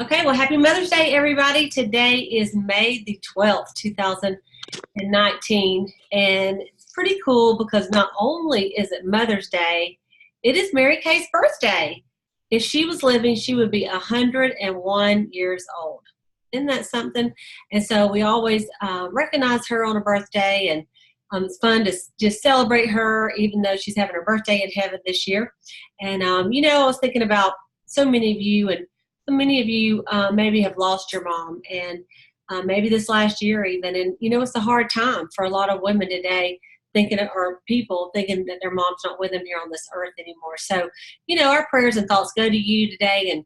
Okay, well, happy Mother's Day, everybody. Today is May the 12th, 2019, and it's pretty cool because not only is it Mother's Day, it is Mary Kay's birthday. If she was living, she would be 101 years old. Isn't that something? And so we always recognize her on her birthday, and it's fun to just celebrate her, even though she's having her birthday in heaven this year. And, I was thinking about so many of you, and so many of you maybe have lost your mom, and maybe this last year even. And, it's a hard time for a lot of women today thinking, or people thinking that their mom's not with them here on this earth anymore. So, our prayers and thoughts go to you today. And,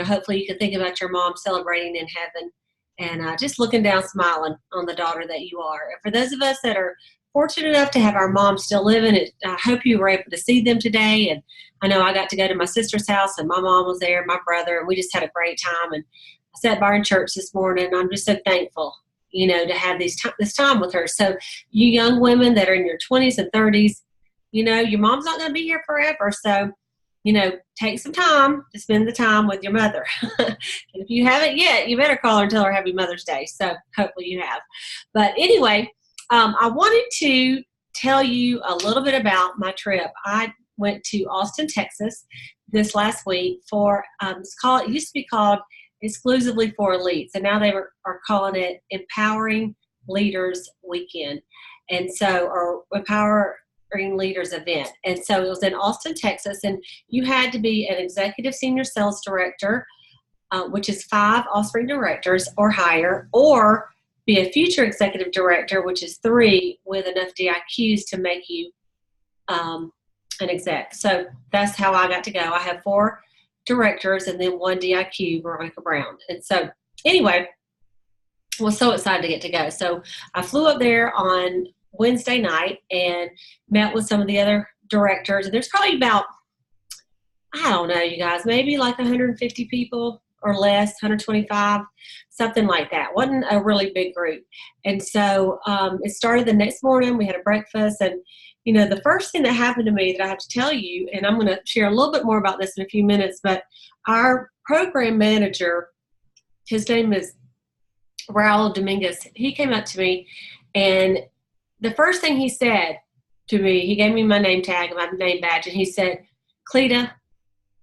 hopefully you can think about your mom celebrating in heaven and just looking down, smiling on the daughter that you are. And for those of us that are fortunate enough to have our mom still living, I hope you were able to see them today. And I know I got to go to my sister's house, and my mom was there, my brother, and we just had a great time. And I sat by her in church this morning, and I'm just so thankful, to have this time with her. So you young women that are in your 20s and 30s, your mom's not going to be here forever. So, take some time to spend the time with your mother. And if you haven't yet, you better call her and tell her Happy Mother's Day. So hopefully you have. But anyway, I wanted to tell you a little bit about my trip. I went to Austin, Texas this last week for it used to be called Exclusively for Elites, and now are calling it Empowering Leaders Weekend, and so, or Empowering Leaders event. And so it was in Austin, Texas, and you had to be an executive senior sales director, which is 5 offspring directors or higher, or be a future executive director, which is 3 with enough DIQs to make you an exec. So that's how I got to go. I have 4 directors and then 1 DIQ, Veronica Brown. And so anyway, I was so excited to get to go. So I flew up there on Wednesday night and met with some of the other directors. And there's probably about, I don't know, you guys, maybe like 150 people or less, 125, something like that. Wasn't a really big group. And so it started the next morning. We had a breakfast, and the first thing that happened to me that I have to tell you, and I'm going to share a little bit more about this in a few minutes, but our program manager, his name is Raul Dominguez, he came up to me, and the first thing he said to me, he gave me my name tag, my name badge, and he said, "Cleta,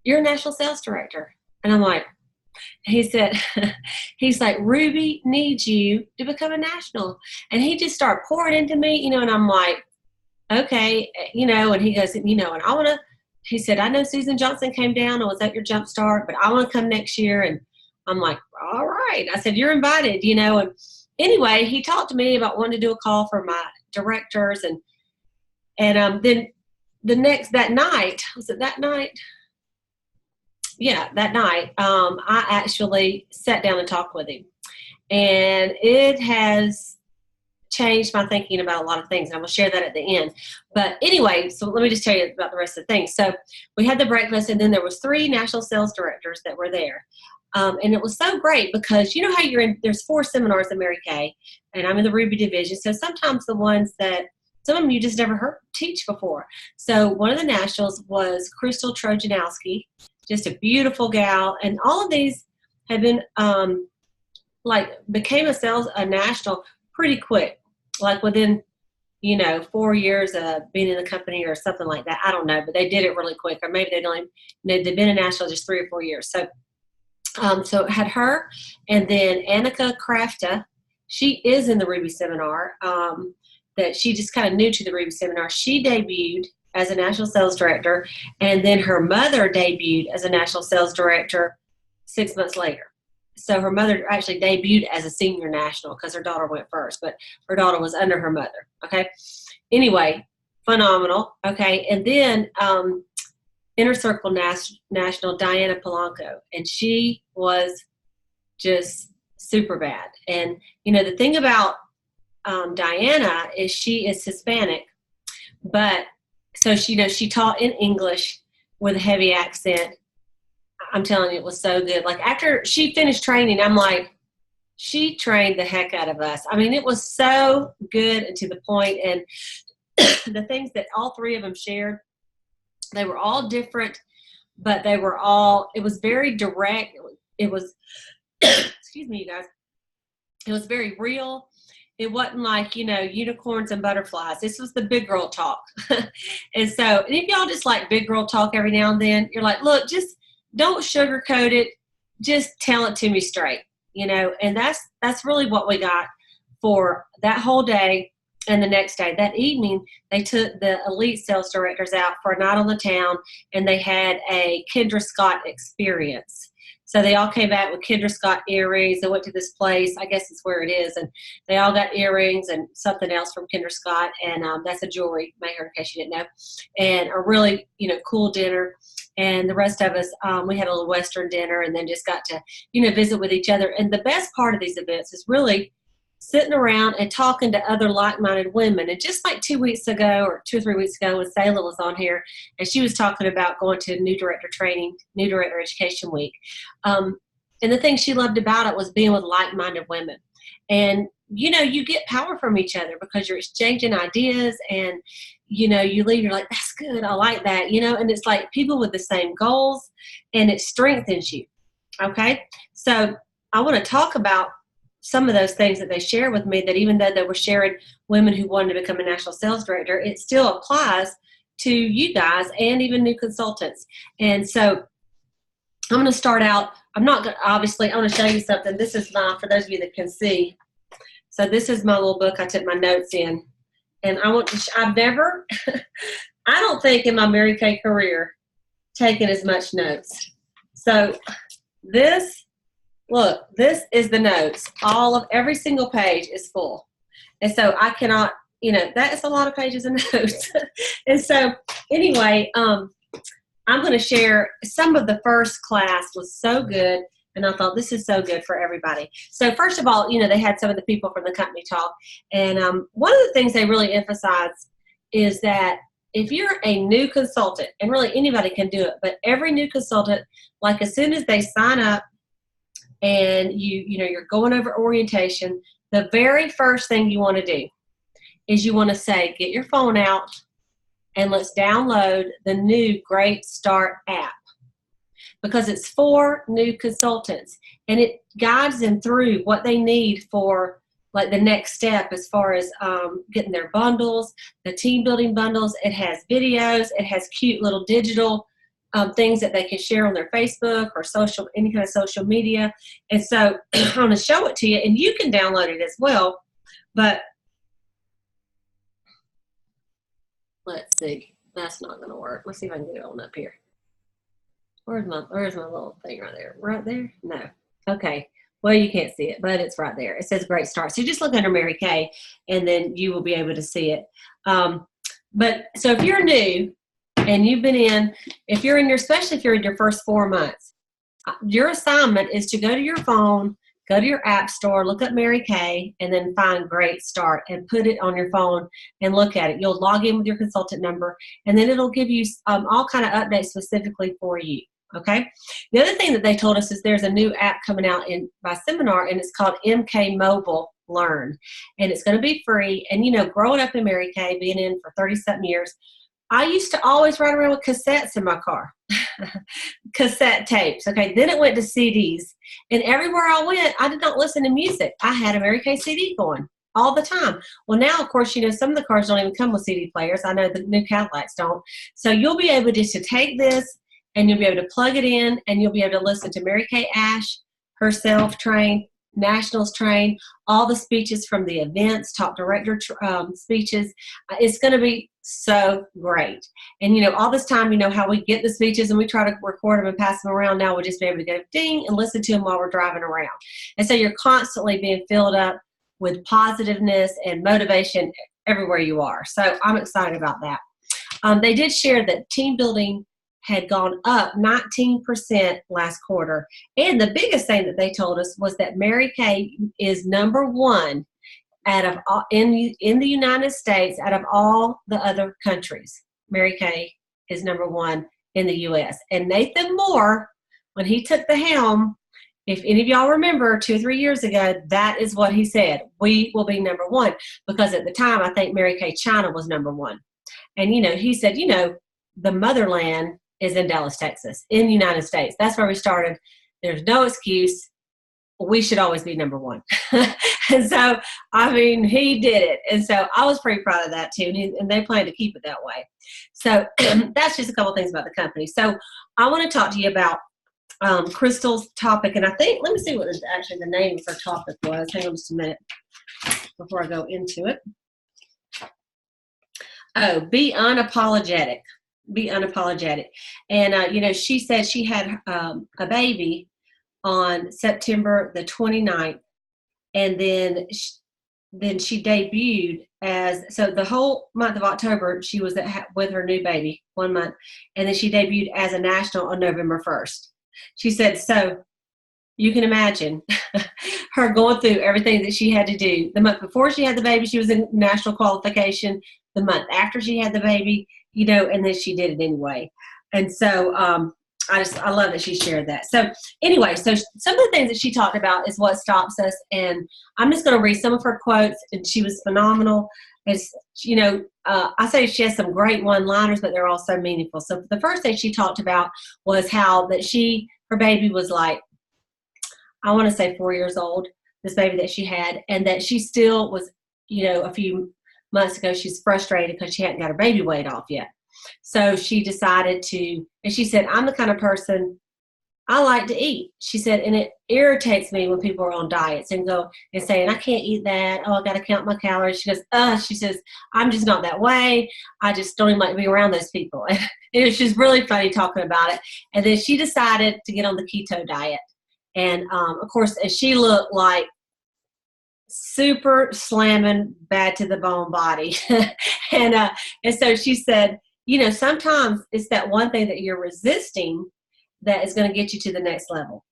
you're a national sales director." And I'm like, he said, he's like, "Ruby needs you to become a national." And he just started pouring into me, and I'm like, okay, and he goes, and I want to, he said, "I know Susan Johnson came down and was at your jump start, but I want to come next year." And I'm like, all right. I said, "You're invited," and anyway, he talked to me about wanting to do a call for my directors. And then that night, was it that night? Yeah, that night, I actually sat down and talked with him. And it has changed my thinking about a lot of things. And I'm going to share that at the end. But anyway, so let me just tell you about the rest of the things. So we had the breakfast, and then there was 3 national sales directors that were there. And it was so great because you know how there's 4 seminars at Mary Kay, and I'm in the Ruby division. So sometimes some of them you just never heard teach before. So one of the nationals was Crystal Trojanowski, just a beautiful gal. And all of these have been became a national pretty quick, like within 4 years of being in the company or something like that. I don't know, but they did it really quick, or maybe they've been a national just 3 or 4 years. So so it had her, and then Annika Krafta. She is in the Ruby seminar. That she just kind of new to the Ruby seminar. She debuted as a national sales director, and then her mother debuted as a national sales director 6 months later. So her mother actually debuted as a senior national because her daughter went first, but her daughter was under her mother. Okay. Anyway, phenomenal. Okay. And then Inner Circle National, Diana Polanco, and she was just super bad. And, the thing about Diana is she is Hispanic, but so she taught in English with a heavy accent. I'm telling you, it was so good. Like after she finished training, I'm like, she trained the heck out of us. I mean, it was so good and to the point. And the things that all 3 of them shared, they were all different, but it was very direct. it was, excuse me, you guys, it was very real. It wasn't like, unicorns and butterflies. This was the big girl talk. And so, and if y'all just like big girl talk every now and then, you're like, look, just don't sugarcoat it. Just tell it to me straight, and that's really what we got for that whole day. And the next day, that evening, they took the elite sales directors out for a night on the town, and they had a Kendra Scott experience. So they all came back with Kendra Scott earrings. They went to this place, I guess it's where it is, and they all got earrings and something else from Kendra Scott, and that's a jewelry maker, in case you didn't know, and a really, cool dinner. And the rest of us, we had a little Western dinner, and then just got to, visit with each other. And the best part of these events is really sitting around and talking to other like-minded women. And just like 2 weeks ago or 2 or 3 weeks ago when Sayla was on here, and she was talking about going to new director training, new director education week. And the thing she loved about it was being with like-minded women. And, you get power from each other because you're exchanging ideas, and, you leave, you're like, that's good. I like that, and it's like people with the same goals, and it strengthens you. Okay. So I want to talk about some of those things that they share with me, that even though they were sharing women who wanted to become a national sales director, it still applies to you guys and even new consultants. And so I'm going to start out. I'm not going to, obviously, I want to show you something. This is for those of you that can see. So this is my little book I took my notes in. And I've never, I don't think in my Mary Kay career, taken as much notes. So this is the notes. Every single page is full. And so I cannot, that is a lot of pages of notes. And so anyway, I'm going to share some of the first class was so good. And I thought, this is so good for everybody. So first of all, they had some of the people from the company talk. And one of the things they really emphasize is that if you're a new consultant, and really anybody can do it, but every new consultant, like as soon as they sign up and you're going over orientation, the very first thing you want to do is you want to say, get your phone out and let's download the new Great Start app. Because it's for new consultants, and it guides them through what they need for like the next step as far as getting their bundles, the team building bundles. It has videos. It has cute little digital things that they can share on their Facebook or any kind of social media. And so I'm going to show it to you, and you can download it as well. But let's see. That's not going to work. Let's see if I can get it on up here. Where's my little thing right there? Right there? No. Okay. Well, you can't see it, but it's right there. It says Great Start. So just look under Mary Kay, and then you will be able to see it. But so if you're new and you've been especially if you're in your first 4 months, your assignment is to go to your phone, go to your app store, look up Mary Kay, and then find Great Start and put it on your phone and look at it. You'll log in with your consultant number, and then it'll give you all kind of updates specifically for you. Okay. The other thing that they told us is there's a new app coming out by Seminar, and it's called MK Mobile Learn, and it's going to be free. And growing up in Mary Kay, being in for 30-something years, I used to always ride around with cassettes in my car, cassette tapes. Okay. Then it went to CDs, and everywhere I went, I did not listen to music. I had a Mary Kay CD going all the time. Well, now, of course, some of the cars don't even come with CD players. I know the new Cadillacs don't. So you'll be able just to take this, and you'll be able to plug it in, and you'll be able to listen to Mary Kay Ash herself train, nationals train, all the speeches from the events, top director speeches. It's going to be so great. And, all this time, how we get the speeches and we try to record them and pass them around. Now we'll just be able to go ding and listen to them while we're driving around. And so you're constantly being filled up with positiveness and motivation everywhere you are. So I'm excited about that. They did share that team building had gone up 19% last quarter. And the biggest thing that they told us was that Mary Kay is number one out of all, in the United States out of all the other countries. Mary Kay is number one in the U.S. And Nathan Moore, when he took the helm, if any of y'all remember 2 or 3 years ago, that is what he said. We will be number one. Because at the time, I think Mary Kay China was number one. And, he said, the motherland is in Dallas, Texas, in the United States. That's where we started There's no excuse. We should always be number one. And so, I mean, he did it. And so I was pretty proud of that too. And they plan to keep it that way. So that's just a couple things about the company. So I want to talk to you about Crystal's topic. And I think, let me see what actually the name of her topic was. Hang on just a minute before I go into it. Oh, be unapologetic. Be unapologetic. And, she said she had a baby on September the 29th. And then she debuted so the whole month of October, she was with her new baby 1 month. And then she debuted as a national on November 1st. She said, so you can imagine her going through everything that she had to do. The month before she had the baby, she was in national qualification. The month after she had the baby, and then she did it anyway. And so I love that she shared that. So anyway, so some of the things that she talked about is what stops us. And I'm just going to read some of her quotes. And she was phenomenal. It's, I say she has some great one-liners, but they're also meaningful. So the first thing she talked about was how that her baby was like, I want to say 4 years old, this baby that she had, and that she still was, a few months ago, she's frustrated because she hadn't got her baby weight off yet. So she decided and she said, I'm the kind of person I like to eat. She said, and it irritates me when people are on diets and go and saying, I can't eat that. Oh, I got to count my calories. She says, I'm just not that way. I just don't even like to be around those people. And it was just really funny talking about it. And then she decided to get on the keto diet. And of course, as she looked like super slamming, bad to the bone body. and so she said, sometimes it's that one thing that you're resisting that is going to get you to the next level.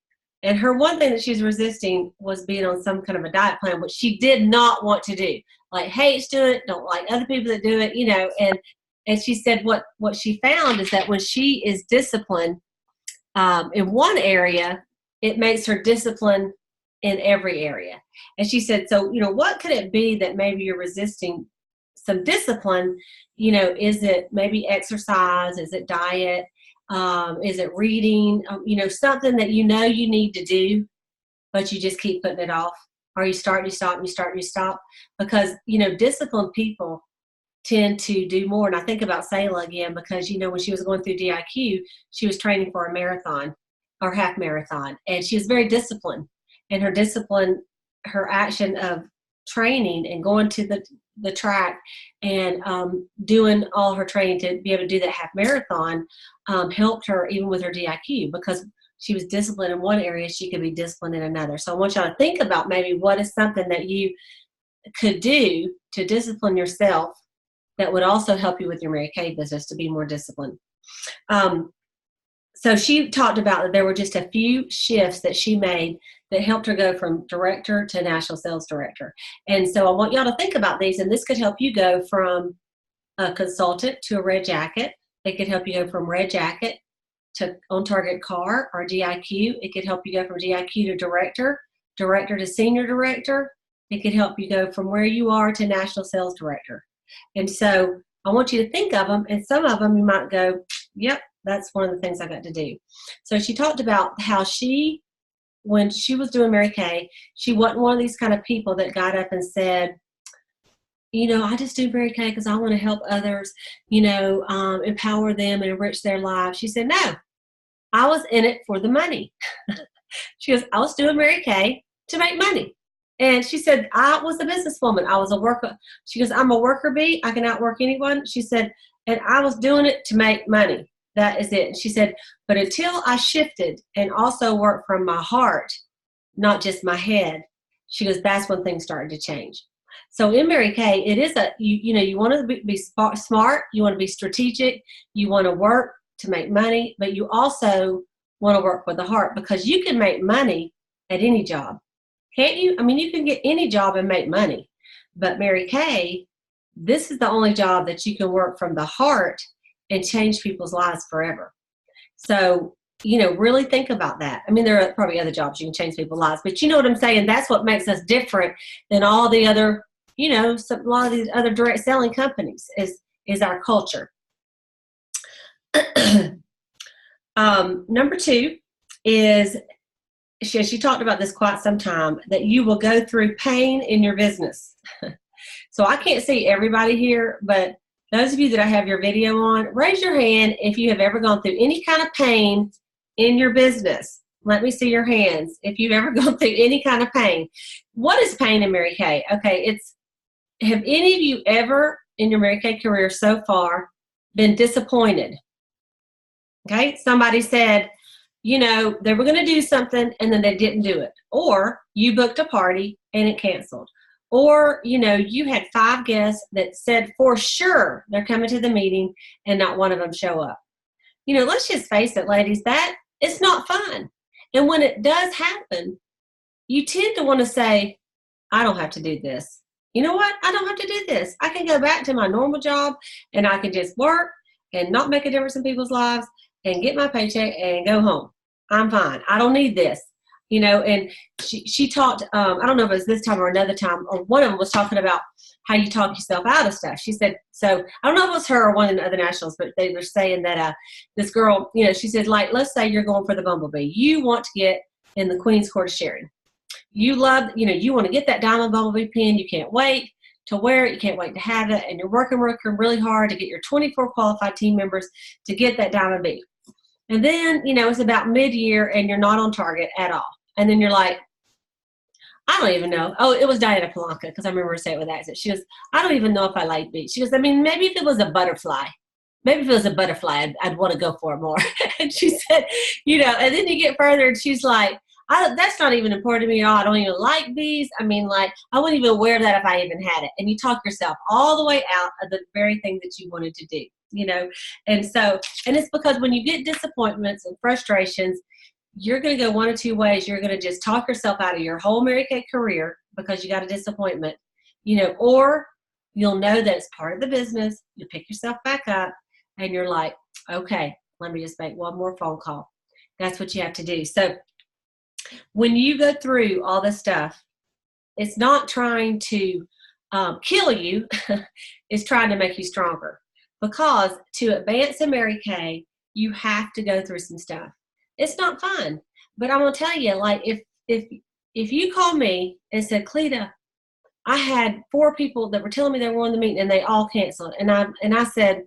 And her one thing that she's resisting was being on some kind of a diet plan, which she did not want to do. Like, hates doing it, don't like other people that do it, and she said what she found is that when she is disciplined in one area, it makes her disciplined in every area. And she said, so, what could it be that maybe you're resisting some discipline? Is it maybe exercise? Is it diet? Is it reading? Something that you need to do, but you just keep putting it off. Or you start, you stop, you start, you stop. Because, disciplined people tend to do more. And I think about Sayla again, because, when she was going through DIQ, she was training for a marathon or half marathon. And she was very disciplined. And her discipline, her action of training and going to the track and doing all her training to be able to do that half marathon helped her even with her DIQ, because she was disciplined in one area, she could be disciplined in another. So I want y'all to think about maybe what is something that you could do to discipline yourself that would also help you with your Mary Kay business to be more disciplined. So she talked about that there were just a few shifts that she made that helped her go from director to national sales director. And so I want y'all to think about these, and this could help you go from a consultant to a red jacket. It could help you go from red jacket to on-target car or DIQ. It could help you go from DIQ to director, director to senior director. It could help you go from where you are to national sales director. And so I want you to think of them, and some of them you might go, yep, that's one of the things I got to do. So she talked about how when she was doing Mary Kay, she wasn't one of these kind of people that got up and said, I just do Mary Kay because I want to help others, empower them and enrich their lives. She said, no, I was in it for the money. She goes, I was doing Mary Kay to make money. And she said, I was a businesswoman. I was a worker. She goes, I'm a worker bee. I can outwork anyone. She said, and I was doing it to make money. That is it. And she said, but until I shifted and also worked from my heart, not just my head, she goes, that's when things started to change. So in Mary Kay, it is you want to be smart, you want to be strategic, you want to work to make money, but you also want to work with the heart, because you can make money at any job. Can't you? I mean, you can get any job and make money, but Mary Kay, this is the only job that you can work from the heart and change people's lives forever. So, really think about that. I mean, there are probably other jobs you can change people's lives, but you know what I'm saying? That's what makes us different than all the other, a lot of these other direct selling companies is our culture. Number 2 is she talked about this quite some time, that you will go through pain in your business. So I can't see everybody here, but those of you that I have your video on, raise your hand if you have ever gone through any kind of pain in your business. Let me see your hands if you've ever gone through any kind of pain. What is pain in Mary Kay? Okay, have any of you ever in your Mary Kay career so far been disappointed? Okay, somebody said, you know, they were going to do something and then they didn't do it. Or you booked a party and it canceled. Or, you know, you had 5 guests that said for sure they're coming to the meeting and not one of them show up. You know, let's just face it, ladies, that it's not fun. And when it does happen, you tend to want to say, I don't have to do this. You know what? I don't have to do this. I can go back to my normal job and I can just work and not make a difference in people's lives and get my paycheck and go home. I'm fine. I don't need this. You know, and she talked, I don't know if it was this time or another time, or one of them was talking about how you talk yourself out of stuff. She said, so I don't know if it was her or one of the other nationals, but they were saying that this girl, you know, she said, like, let's say you're going for the bumblebee. You want to get in the Queen's Court of Sharon. You love, you know, you want to get that diamond bumblebee pin. You can't wait to wear it. You can't wait to have it. And you're working really hard to get your 24 qualified team members to get that diamond bee. And then, you know, it's about mid-year and you're not on target at all. And then you're like, I don't even know. Oh, it was Diana Polanca, because I remember her saying it with that accent. She goes, I don't even know if I like bees. She goes, I mean, maybe if it was a butterfly. Maybe if it was a butterfly, I'd want to go for it more. And she said, you know, and then you get further and she's like, that's not even important to me at all. I don't even like bees. I mean, like, I wouldn't even wear that if I even had it. And you talk yourself all the way out of the very thing that you wanted to do, you know. And so, and it's because when you get disappointments and frustrations, you're going to go one of two ways. You're going to just talk yourself out of your whole Mary Kay career because you got a disappointment, you know, or you'll know that it's part of the business. You pick yourself back up and you're like, okay, let me just make one more phone call. That's what you have to do. So when you go through all this stuff, it's not trying to kill you. It's trying to make you stronger, because to advance in Mary Kay, you have to go through some stuff. It's not fun, but I'm gonna tell you, like, if you call me and said, Cleta, I had 4 people that were telling me they were on the meeting and they all canceled, and I said,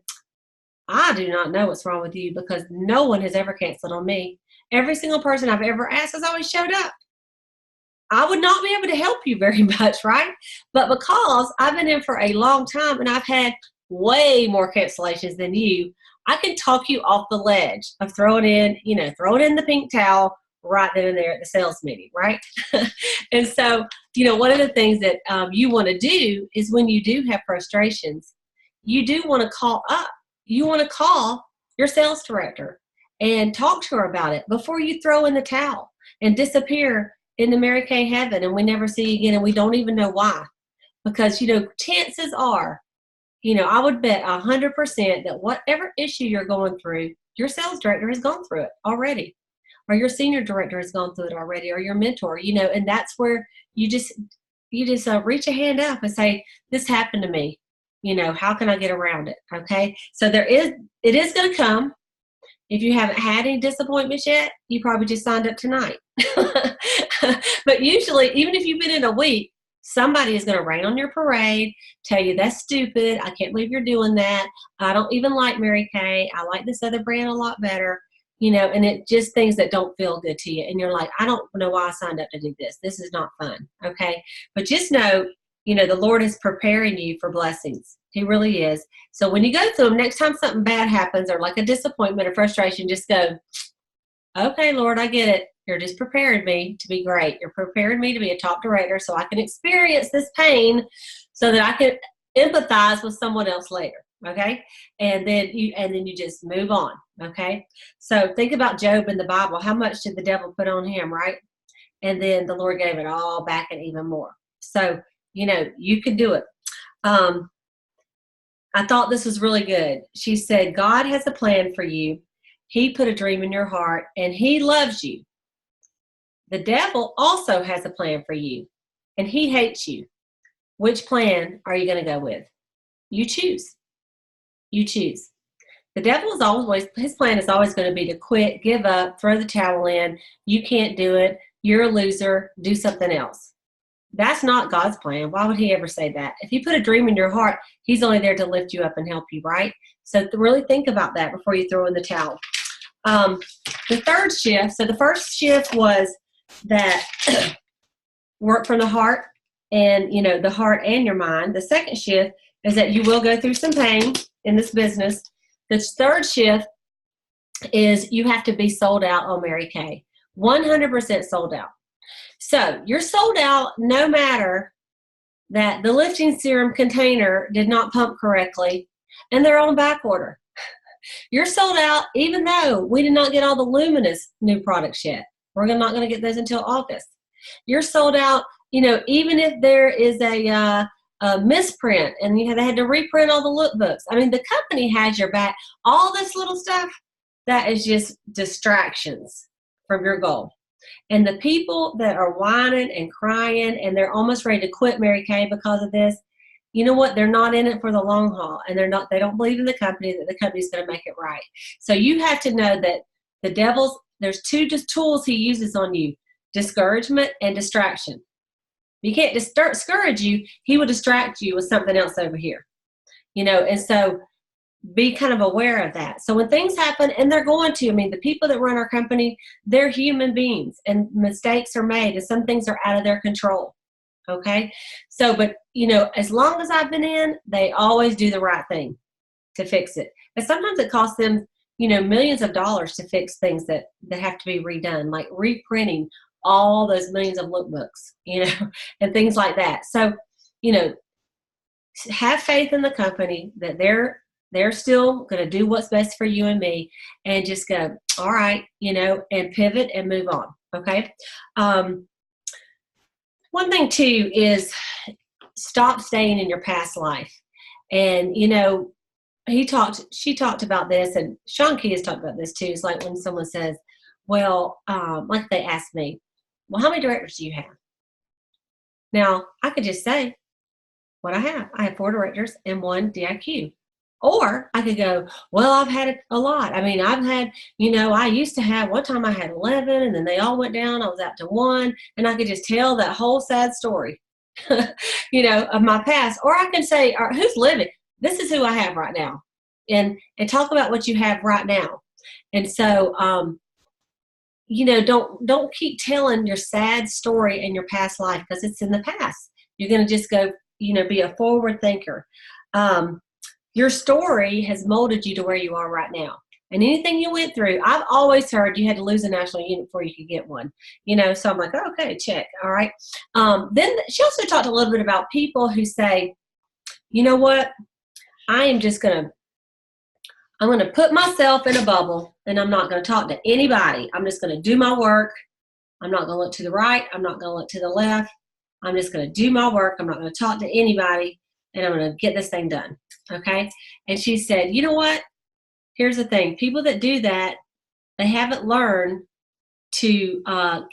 I do not know what's wrong with you, because no one has ever canceled on me. Every single person I've ever asked has always showed up. I would not be able to help you very much, right? But because I've been in for a long time and I've had way more cancellations than you, I can talk you off the ledge of throwing in the pink towel right then and there at the sales meeting, right? And so, you know, one of the things that you want to do is, when you do have frustrations, you do want to call up. You want to call your sales director and talk to her about it before you throw in the towel and disappear into Mary Kay heaven and we never see you again and we don't even know why. Because, you know, chances are, you know, I would bet 100% that whatever issue you're going through, your sales director has gone through it already, or your senior director has gone through it already, or your mentor, you know, and that's where you just reach a hand up and say, this happened to me. You know, how can I get around it? Okay. So it is going to come. If you haven't had any disappointments yet, you probably just signed up tonight. But usually, even if you've been in a week, somebody is going to rain on your parade, tell you that's stupid. I can't believe you're doing that. I don't even like Mary Kay. I like this other brand a lot better. You know, and it just things that don't feel good to you. And you're like, I don't know why I signed up to do this. This is not fun. Okay. But just know, you know, the Lord is preparing you for blessings. He really is. So when you go through them, next time something bad happens or like a disappointment or frustration, just go, okay, Lord, I get it. You're just preparing me to be great. You're preparing me to be a top director so I can experience this pain so that I can empathize with someone else later. Okay. And then you just move on. Okay. So think about Job in the Bible. How much did the devil put on him, right? And then the Lord gave it all back and even more. So, you know, you can do it. I thought this was really good. She said, God has a plan for you. He put a dream in your heart and he loves you. The devil also has a plan for you and he hates you. Which plan are you going to go with? You choose. You choose. The devil is always, his plan is always going to be to quit, give up, throw the towel in. You can't do it. you're a loser, do something else. That's not God's plan. Why would he ever say that? If he put a dream in your heart, he's only there to lift you up and help you, right? So really think about that before you throw in the towel. The third shift, so the first shift was that work from the heart and, the heart and your mind. The second shift is that you will go through some pain in this business. The third shift is you have to be sold out on Mary Kay. 100% sold out. So you're sold out no matter that the lifting serum container did not pump correctly and they're on back order. You're sold out even though we did not get all the Luminous new products yet. We're not going to get those until August. You're sold out, even if there is a misprint and they had to reprint all the lookbooks. I mean, the company has your back. All this little stuff, that is just distractions from your goal. And the people that are whining and crying and they're almost ready to quit Mary Kay because of this, you know what? They're not in it for the long haul, and they don't believe in the company, that the company's going to make it right. So you have to know that the devil's, there's two just tools he uses on you: discouragement and distraction. You can't discourage you, he will distract you with something else over here. And so be kind of aware of that. So when things happen, and they're going to, the people that run our company, they're human beings and mistakes are made and some things are out of their control. Okay. So, but as long as I've been in, they always do the right thing to fix it. But sometimes it costs them, millions of dollars to fix things that have to be redone, like reprinting all those millions of lookbooks, and things like that. So, have faith in the company that they're still going to do what's best for you and me, and just go, all right, and pivot and move on. Okay. One thing too is stop staying in your past life. And, she talked about this, and Sean Key has talked about this too. It's like when someone says, well, like they asked me, well, how many directors do you have? Now, I could just say what I have. I have 4 directors and 1 DIQ. Or I could go, well, I've had a lot. I've had, I used to have, one time I had 11 and then they all went down. I was out to 1, and I could just tell that whole sad story, of my past. Or I can say, all right, who's living? This is who I have right now. And talk about what you have right now. And so, don't keep telling your sad story in your past life, because it's in the past. You're going to just go, be a forward thinker. Your story has molded you to where you are right now. And anything you went through, I've always heard you had to lose a national unit before you could get one. So I'm like, oh, okay, check. All right. Then she also talked a little bit about people who say, you know what? I'm going to put myself in a bubble, and I'm not going to talk to anybody. I'm just going to do my work. I'm not going to look to the right. I'm not going to look to the left. I'm just going to do my work. I'm not going to talk to anybody, and I'm going to get this thing done. Okay. And she said, you know what? Here's the thing. People that do that, they haven't learned to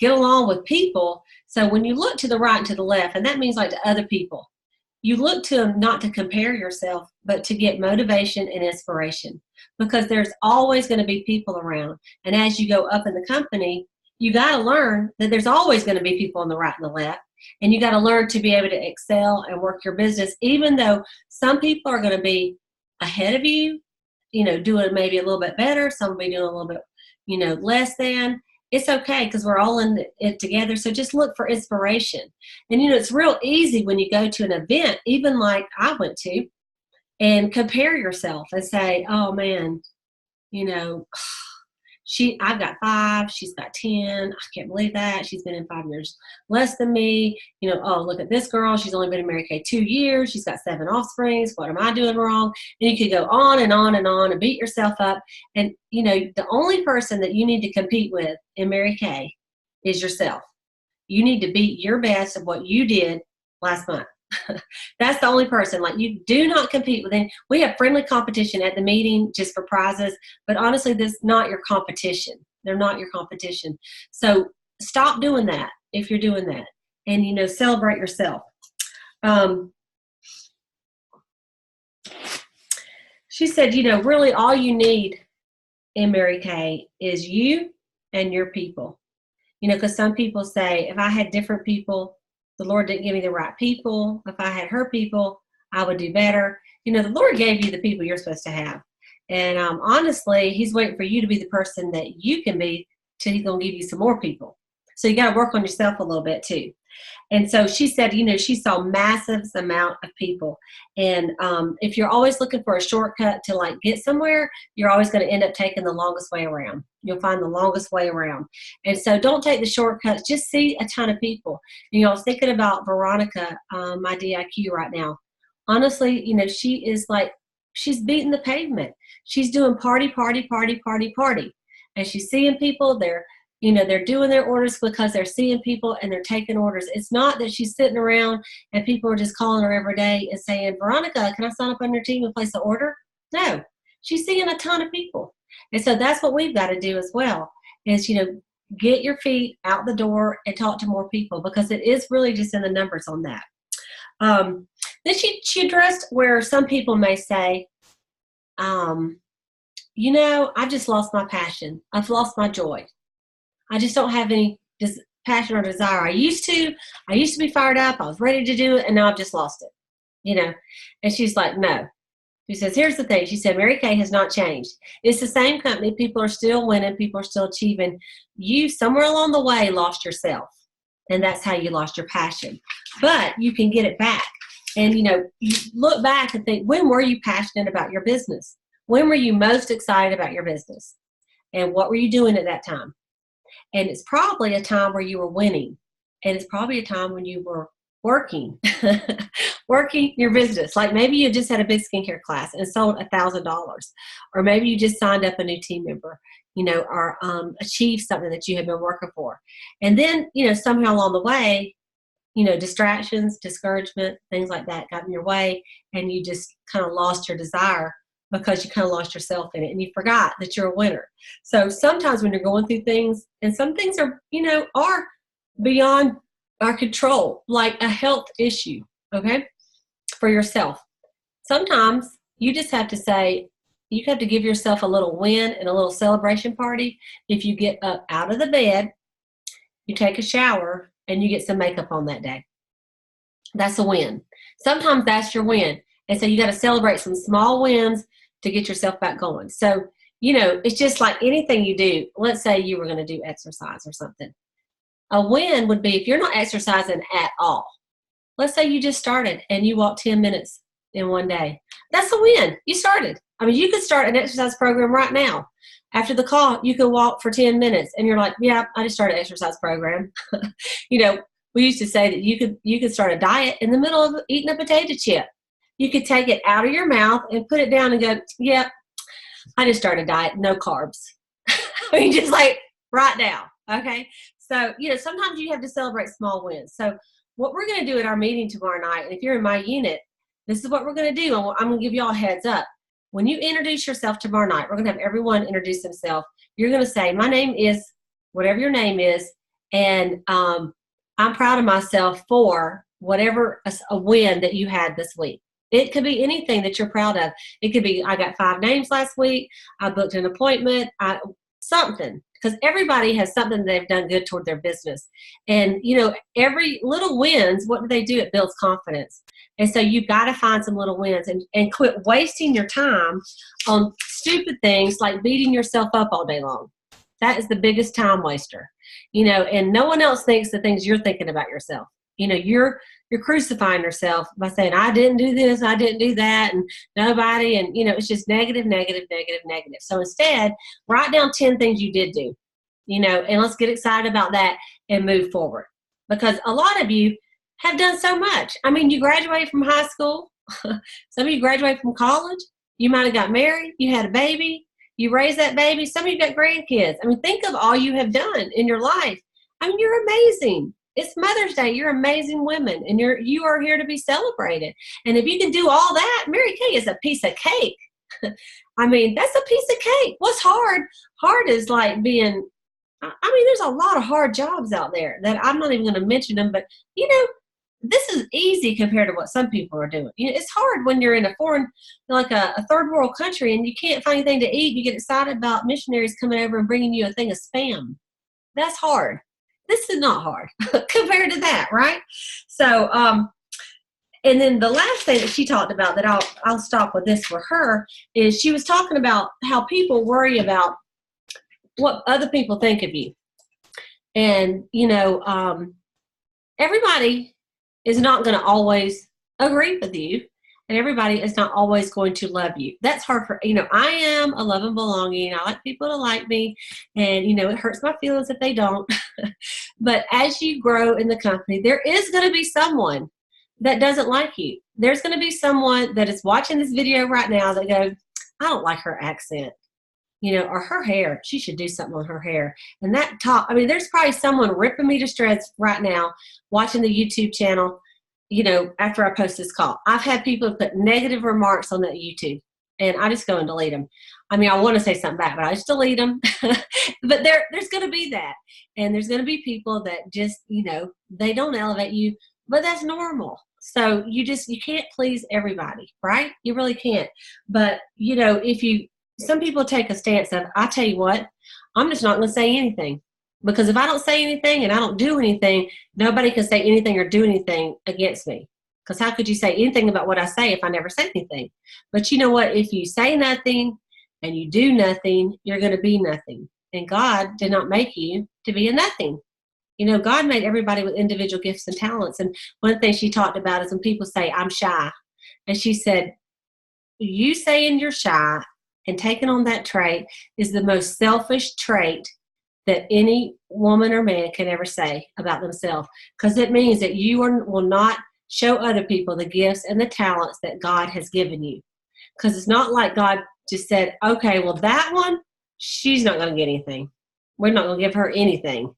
get along with people. So when you look to the right and to the left, and that means like to other people, you look to them not to compare yourself, but to get motivation and inspiration, because there's always going to be people around. And as you go up in the company, you got to learn that there's always going to be people on the right and the left. And you got to learn to be able to excel and work your business, even though some people are going to be ahead of you, doing maybe a little bit better. Some will be doing a little bit, less than. It's okay, because we're all in it together. So just look for inspiration. And, it's real easy when you go to an event, even like I went to, and compare yourself and say, oh, man, I've got 5, she's got 10. I can't believe that. She's been in 5 years less than me. Oh, look at this girl. She's only been in Mary Kay 2 years. She's got 7 offsprings. What am I doing wrong? And you could go on and on and on and beat yourself up. And, the only person that you need to compete with in Mary Kay is yourself. You need to beat your best of what you did last month. That's the only person. Like, you do not compete with them. We have friendly competition at the meeting just for prizes, but honestly, this is not your competition. They're not your competition. So stop doing that if you're doing that, and celebrate yourself. She said, really all you need in Mary Kay is you and your people. You know, because some people say, if I had different people, the Lord didn't give me the right people. If I had her people, I would do better. You know, the Lord gave you the people you're supposed to have. And honestly, he's waiting for you to be the person that you can be till he's going to give you some more people. So you got to work on yourself a little bit too. And so she said, you know, she saw massive amount of people. And if you're always looking for a shortcut to like get somewhere, you're always going to end up taking the longest way around. You'll find the longest way around. And so don't take the shortcuts. Just see a ton of people. You know, I was thinking about Veronica, my DIQ right now. Honestly, you know, she is like, she's beating the pavement. She's doing party, party, party, party, party. And she's seeing people. They're doing their orders because they're seeing people and they're taking orders. It's not that she's sitting around and people are just calling her every day and saying, Veronica, can I sign up on your team and place an order? No, she's seeing a ton of people. And so that's what we've got to do as well is, you know, get your feet out the door and talk to more people because it is really just in the numbers on that. Then she addressed where some people may say, you know, I've just lost my passion. I've lost my joy. I just don't have any passion or desire. I used to be fired up. I was ready to do it, and now I've just lost it, you know. And she's like, no. She says, here's the thing. She said, Mary Kay has not changed. It's the same company. People are still winning. People are still achieving. You, somewhere along the way, lost yourself, and that's how you lost your passion. But you can get it back. And, you know, you look back and think, when were you passionate about your business? When were you most excited about your business? And what were you doing at that time? And it's probably a time where you were winning. And it's probably a time when you were working, working your business. Like maybe you just had a big skincare class and sold $1,000. Or maybe you just signed up a new team member, you know, or achieved something that you had been working for. And then, you know, somehow along the way, you know, distractions, discouragement, things like that got in your way. And you just kind of lost your desire because you kind of lost yourself in it and you forgot that you're a winner. So sometimes when you're going through things, and some things are, you know, are beyond our control, like a health issue, okay, for yourself. Sometimes you just have to say, you have to give yourself a little win and a little celebration party. If you get up out of the bed, you take a shower, and you get some makeup on that day. That's a win. Sometimes that's your win. And so you got to celebrate some small wins to get yourself back going. So, you know, it's just like anything you do. Let's say you were going to do exercise or something. A win would be if you're not exercising at all. Let's say you just started and you walked 10 minutes in one day. That's a win. You started. I mean, you could start an exercise program right now. After the call, you can walk for 10 minutes and you're like, yeah, I just started an exercise program. You know, we used to say that you could start a diet in the middle of eating a potato chip. You could take it out of your mouth and put it down and go, yeah, I just started a diet, no carbs. I mean, just like right now, okay? So, you know, sometimes you have to celebrate small wins. So what we're going to do at our meeting tomorrow night, and if you're in my unit, this is what we're going to do. I'm going to give you all a heads up. When you introduce yourself tomorrow night, we're going to have everyone introduce themselves. You're going to say, my name is whatever your name is, and I'm proud of myself for whatever a win that you had this week. It could be anything that you're proud of. It could be, I got 5 names last week. I booked an appointment, something. Because everybody has something they've done good toward their business. And, you know, every little wins, what do? It builds confidence. And so you've got to find some little wins and quit wasting your time on stupid things like beating yourself up all day long. That is the biggest time waster, you know, and no one else thinks the things you're thinking about yourself. You know, you're crucifying yourself by saying, I didn't do this, I didn't do that, and nobody, and, you know, it's just negative, negative, negative, negative. So instead, write down 10 things you did do, you know, and let's get excited about that and move forward. Because a lot of you have done so much. I mean, you graduated from high school. Some of you graduated from college. You might have got married. You had a baby. You raised that baby. Some of you got grandkids. I mean, think of all you have done in your life. I mean, you're amazing. It's Mother's Day. You're amazing women, and you are here to be celebrated. And if you can do all that, Mary Kay is a piece of cake. I mean, that's a piece of cake. What's hard? Hard is like being, I mean, there's a lot of hard jobs out there that I'm not even going to mention them, but, you know, this is easy compared to what some people are doing. You know, it's hard when you're in a foreign, like a third world country, and you can't find anything to eat. You get excited about missionaries coming over and bringing you a thing of Spam. That's hard. this is not hard compared to that, right? So, and then the last thing that she talked about that I'll stop with this for her is she was talking about how people worry about what other people think of you. And, everybody is not going to always agree with you, and everybody is not always going to love you. That's hard for, I am a love and belonging. I like people to like me, and, it hurts my feelings if they don't. But as you grow in the company, there is going to be someone that doesn't like you. There's going to be someone that is watching this video right now that goes, I don't like her accent. Or her hair, she should do something on her hair. And that top, there's probably someone ripping me to shreds right now watching the YouTube channel, after I post this call. I've had people put negative remarks on that YouTube, and I just go and delete them. I want to say something back, but I just delete them. But there's going to be that. And there's going to be people that just, they don't elevate you, but that's normal. So you can't please everybody, right? You really can't. But, some people take a stance of, I tell you what, I'm just not going to say anything. Because if I don't say anything and I don't do anything, nobody can say anything or do anything against me. Because how could you say anything about what I say if I never say anything? But you know what? If you say nothing and you do nothing, you're going to be nothing. And God did not make you to be a nothing. God made everybody with individual gifts and talents. And one of the things she talked about is when people say, I'm shy. And she said, you saying you're shy and taking on that trait is the most selfish trait that any woman or man can ever say about themselves, because it means that you will not show other people the gifts and the talents that God has given you. Because it's not like God just said, okay, well, that one, she's not going to get anything. We're not going to give her anything.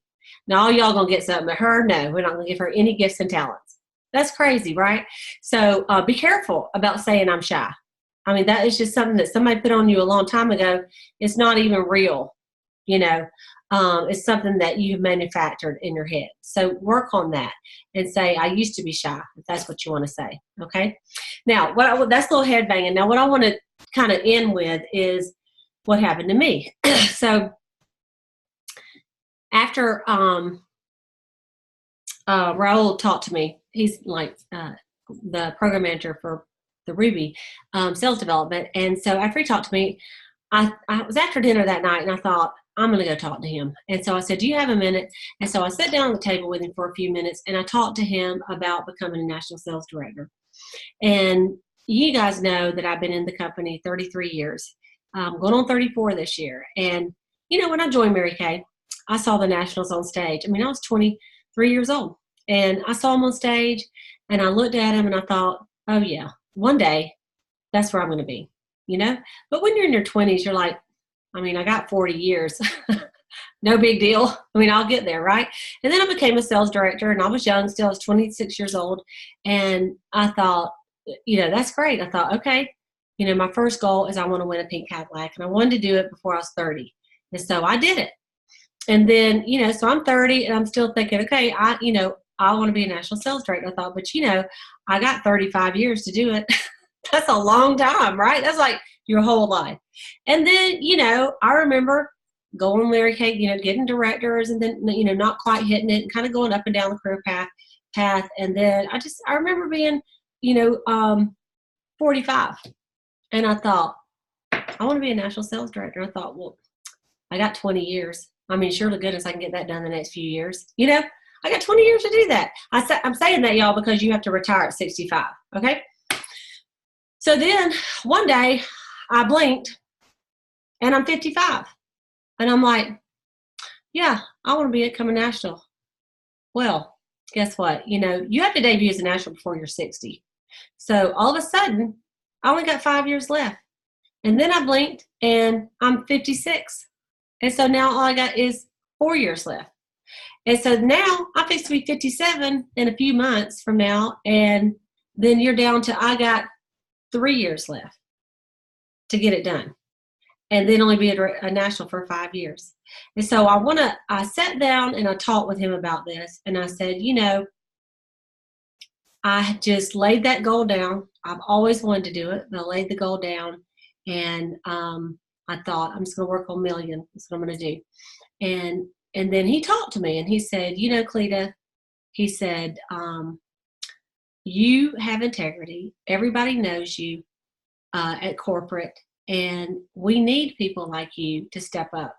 Now, all y'all going to get something, but her, no, we're not going to give her any gifts and talents. That's crazy, right? So be careful about saying I'm shy. That is just something that somebody put on you a long time ago. It's not even real, It's something that you've manufactured in your head. So work on that and say, I used to be shy, if that's what you want to say, okay? Now, that's a little head banging. Now, what I want to kind of end with is what happened to me. So after Raul talked to me, he's like the program manager for the Ruby sales development. And so after he talked to me, I was after dinner that night, and I thought, I'm going to go talk to him. And so I said, do you have a minute? And so I sat down at the table with him for a few minutes, and I talked to him about becoming a national sales director. And you guys know that I've been in the company 33 years, going on 34 this year. And, when I joined Mary Kay, I saw the nationals on stage. I was 23 years old, and I saw them on stage, and I looked at him, and I thought, oh, yeah, one day that's where I'm going to be, But when you're in your 20s, you're like, I got 40 years. No big deal. I'll get there, right? And then I became a sales director, and I was young still. I was 26 years old. And I thought, that's great. I thought, okay, my first goal is I want to win a pink Cadillac, and I wanted to do it before I was 30. And so I did it. And then, so I'm 30, and I'm still thinking, okay, I want to be a national sales director. I thought, but I got 35 years to do it. That's a long time, right? That's like your whole life. And then, I remember going Mary Kay, getting directors, and then, not quite hitting it, and kind of going up and down the career path. And then I remember being, 45. And I thought, I want to be a national sales director. I thought, well, I got 20 years. Surely goodness, I can get that done the next few years. I got 20 years to do that. I'm saying that, y'all, because you have to retire at 65. Okay. So then one day I blinked and I'm 55. And I'm like, yeah, I want to become a national. Well, guess what? You have to debut as a national before you're 60. So all of a sudden, I only got 5 years left. And then I blinked and I'm 56. And so now all I got is 4 years left. And so now I'm fixed to be 57 in a few months from now. And then you're down to, I got 3 years left to get it done. And then only be a national for 5 years. And so I sat down and I talked with him about this. And I said, I just laid that goal down. I've always wanted to do it, but I laid the goal down. And I thought, I'm just going to work on $1 million. That's what I'm going to do. And And then he talked to me and he said, you know, Cleta, he said, you have integrity. Everybody knows you at corporate, and we need people like you to step up,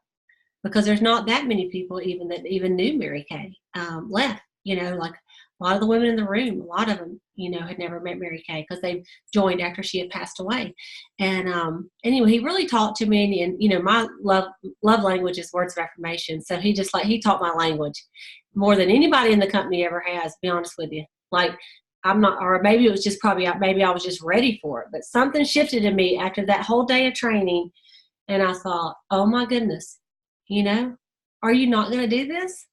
because there's not that many people even that even knew Mary Kay left. You know, like a lot of the women in the room, a lot of them, you know, had never met Mary Kay because they joined after she had passed away. And anyway, he really talked to me, and you know, my love language is words of affirmation. So he just he taught my language more than anybody in the company ever has. To be honest with you, like I'm not, or maybe it was just maybe I was just ready for it, but something shifted in me after that whole day of training, and I thought, oh my goodness, you know, are you not going to do this?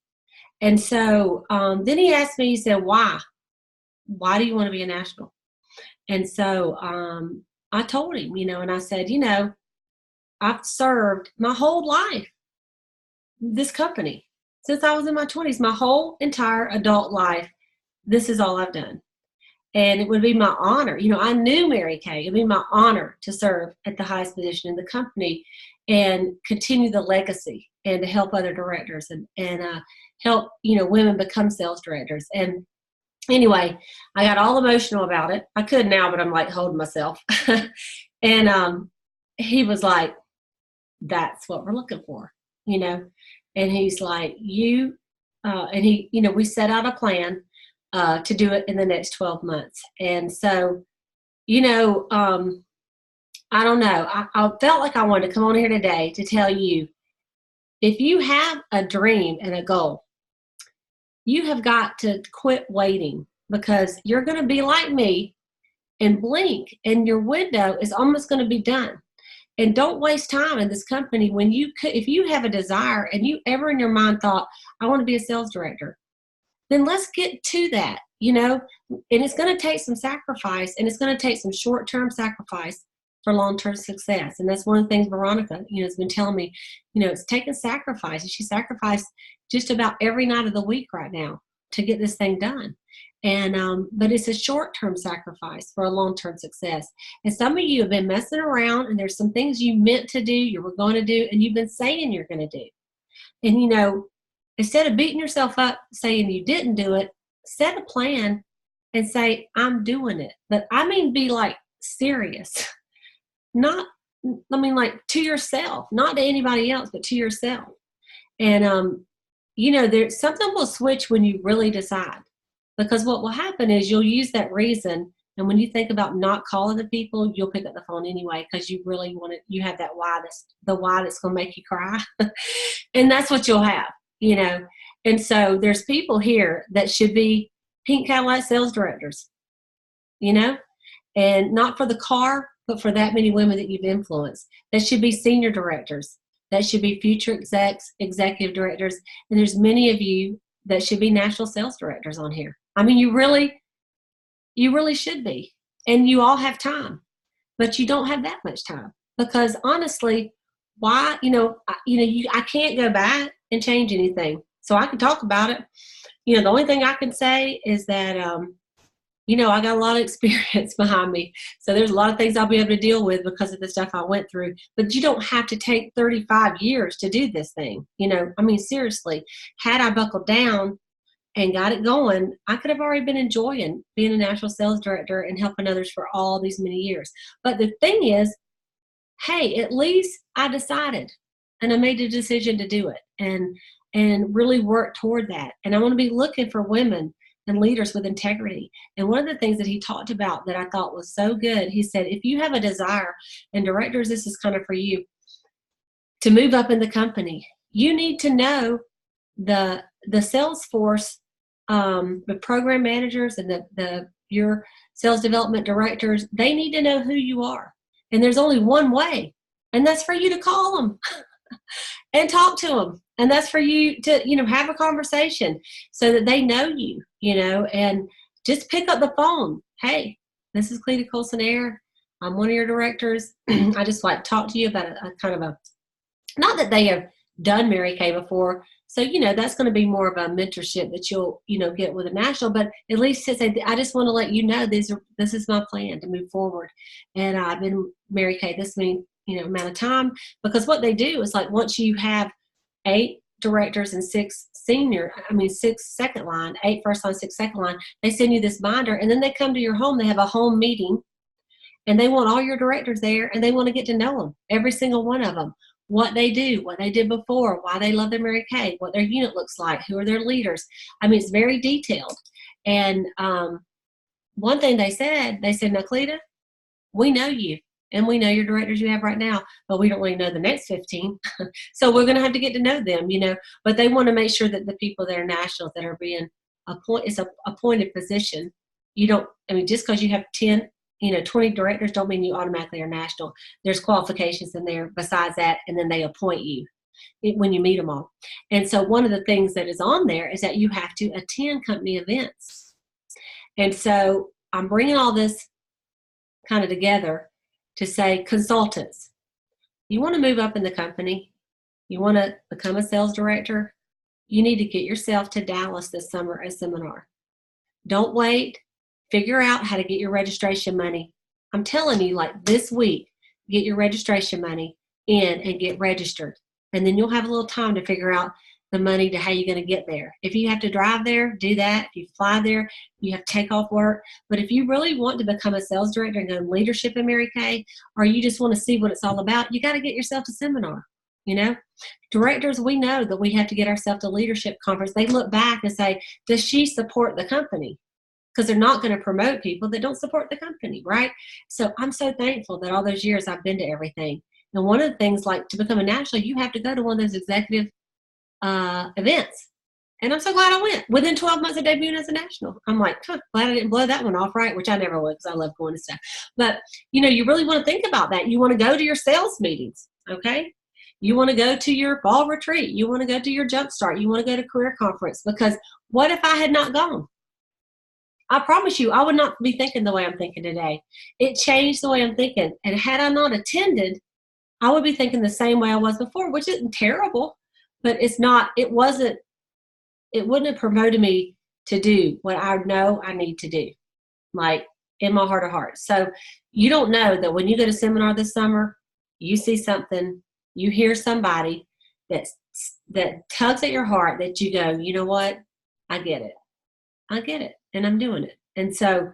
And so then he asked me, he said, why? Why do you want to be a national? And so I told him, you know, and I said, you know, I've served my whole life this company since I was in my 20s, my whole entire adult life. This is all I've done. And it would be my honor. You know, I knew Mary Kay. It would be my honor to serve at the highest position in the company and continue the legacy and to help other directors and help, you know, women become sales directors. And anyway, I got all emotional about it. I could now, but I'm like holding myself. And he was like, that's what we're looking for, you know. And he's like, and he, you know, we set out a plan to do it in the next 12 months. And so, you know, I don't know. I felt like I wanted to come on here today to tell you, if you have a dream and a goal, you have got to quit waiting, because you're going to be like me and blink and your window is almost going to be done. And don't waste time in this company when if you have a desire and you ever in your mind thought, I want to be a sales director, then let's get to that, you know. And it's going to take some sacrifice, and it's going to take some short-term sacrifice for long-term success. And that's one of the things Veronica, you know, has been telling me, you know, it's taking sacrifice. And she sacrificed just about every night of the week right now to get this thing done. And but it's a short-term sacrifice for a long-term success. And some of you have been messing around, and there's some things you meant to do, you were going to do, and you've been saying you're going to do. And, you know, instead of beating yourself up saying you didn't do it, set a plan and say, I'm doing it. But I mean, be like serious. Not, I mean, like to yourself, not to anybody else, but to yourself. And, you know, there's something will switch when you really decide. Because what will happen is you'll use that reason. And when you think about not calling the people, you'll pick up the phone anyway, because you really want it. You have that why, the why that's going to make you cry. And that's what you'll have, you know. And so there's people here that should be pink Cadillac sales directors, you know, and not for the car, but for that many women that you've influenced. That should be senior directors. That should be future execs, executive directors. And there's many of you that should be national sales directors on here. I mean, you really should be. And you all have time, but you don't have that much time, because honestly, why, I can't go back and change anything. So I can talk about it. You know, the only thing I can say is that, I got a lot of experience behind me. So there's a lot of things I'll be able to deal with because of the stuff I went through. But you don't have to take 35 years to do this thing. You know, I mean, seriously, had I buckled down and got it going, I could have already been enjoying being a national sales director and helping others for all these many years. But the thing is, hey, at least I decided and I made the decision to do it and really work toward that. And I want to be looking for women and leaders with integrity. And one of the things that he talked about that I thought was so good, he said, if you have a desire, and directors, this is kind of for you, to move up in the company, you need to know the sales force, the program managers and your sales development directors, they need to know who you are. And there's only one way, and that's for you to call them and talk to them. And that's for you to, have a conversation so that they know you, and just pick up the phone. Hey, this is Cleta Colson-Eyre. I'm one of your directors. I just like to talk to you about a kind of a, not that they have done Mary Kay before. So, that's going to be more of a mentorship that you'll, get with a national, but at least to say, I just want to let you know, this is my plan to move forward. And I've been Mary Kay this many, amount of time, because what they do is like, once you have 8, directors and 6 second line, 8 first line, 6 second line. They send you this binder, and then they come to your home. They have a home meeting, and they want all your directors there, and they want to get to know them, every single one of them, what they do, what they did before, why they love their Mary Kay, what their unit looks like, who are their leaders. I mean, it's very detailed. And one thing they said, now, Cleta, we know you, and we know your directors you have right now, but we don't really know the next 15. So we're going to have to get to know them, But they want to make sure that the people that are nationals that are being appointed, it's a appointed position. Just because you have 10, 20 directors don't mean you automatically are national. There's qualifications in there besides that, and then they appoint you when you meet them all. And so one of the things that is on there is that you have to attend company events. And so I'm bringing all this kind of together to say, consultants, you want to move up in the company, you want to become a sales director, you need to get yourself to Dallas this summer at a seminar. Don't wait. Figure out how to get your registration money. I'm telling you, like this week, get your registration money in and get registered. And then you'll have a little time to figure out the money to how you're going to get there. If you have to drive there, do that. If you fly there, you have to take off work. But if you really want to become a sales director and go in leadership in Mary Kay, or you just want to see what it's all about, you got to get yourself to seminar. Directors, we know that we have to get ourselves to leadership conference. They look back and say, does she support the company? Because they're not going to promote people that don't support the company, right? So I'm so thankful that all those years I've been to everything. And one of the things, like to become a national, you have to go to one of those executive events. And I'm so glad I went. Within 12 months of debuting as a national, I'm like, glad I didn't blow that one off, right? Which I never would, because I love going to stuff. But, you really want to think about that. You want to go to your sales meetings, okay? You want to go to your fall retreat. You want to go to your jumpstart. You want to go to career conference. Because what if I had not gone? I promise you, I would not be thinking the way I'm thinking today. It changed the way I'm thinking. And had I not attended, I would be thinking the same way I was before, which isn't terrible, but it wouldn't have promoted me to do what I know I need to do, like in my heart of hearts. So you don't know that when you go to seminar this summer, you see something, you hear somebody that tugs at your heart, that you go, you know what? I get it. And I'm doing it. And so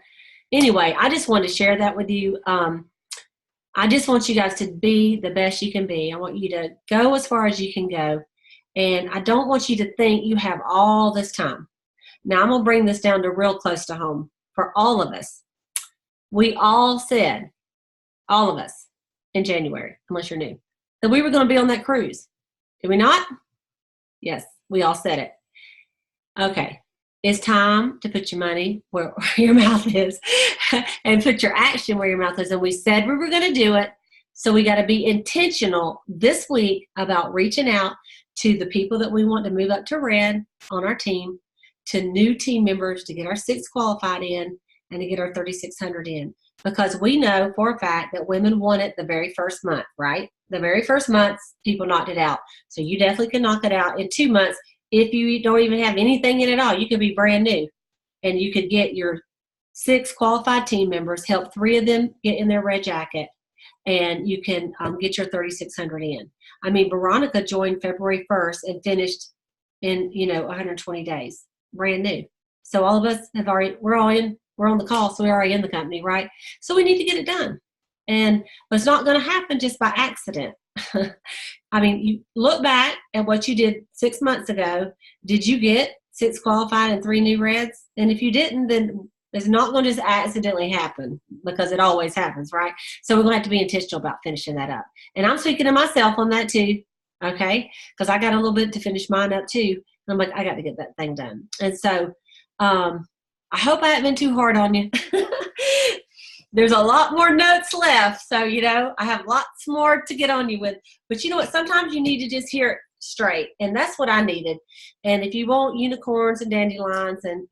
anyway, I just wanted to share that with you. I just want you guys to be the best you can be. I want you to go as far as you can go. And I don't want you to think you have all this time. Now I'm going to bring this down to real close to home for all of us. We all said, all of us in January, unless you're new, that we were going to be on that cruise. Did we not? Yes, we all said it. Okay. It's time to put your money where your mouth is and put your action where your mouth is. And we said we were going to do it. So we got to be intentional this week about reaching out to the people that we want to move up to red on our team, to new team members, to get our 6 qualified in, and to get our 3,600 in. Because we know for a fact that women want it the very first month, right? The very first month, people knocked it out. So you definitely can knock it out in 2 months. If you don't even have anything in it at all, you could be brand new. And you could get your 6 qualified team members, help 3 of them get in their red jacket, and you can get your 3,600 in. I mean, Veronica joined February 1st and finished in, 120 days, brand new. So all of us we're on the call, so we're already in the company, right? So we need to get it done. But it's not going to happen just by accident. I mean, you look back at what you did 6 months ago. Did you get 6 qualified and 3 new reds? And if you didn't, then it's not going to just accidentally happen, because it always happens, right? So we're going to have to be intentional about finishing that up. And I'm speaking to myself on that too, okay? Because I got a little bit to finish mine up too. And I'm like, I got to get that thing done. And so I hope I haven't been too hard on you. There's a lot more notes left. So, I have lots more to get on you with. But you know what? Sometimes you need to just hear it straight. And that's what I needed. And if you want unicorns and dandelions and,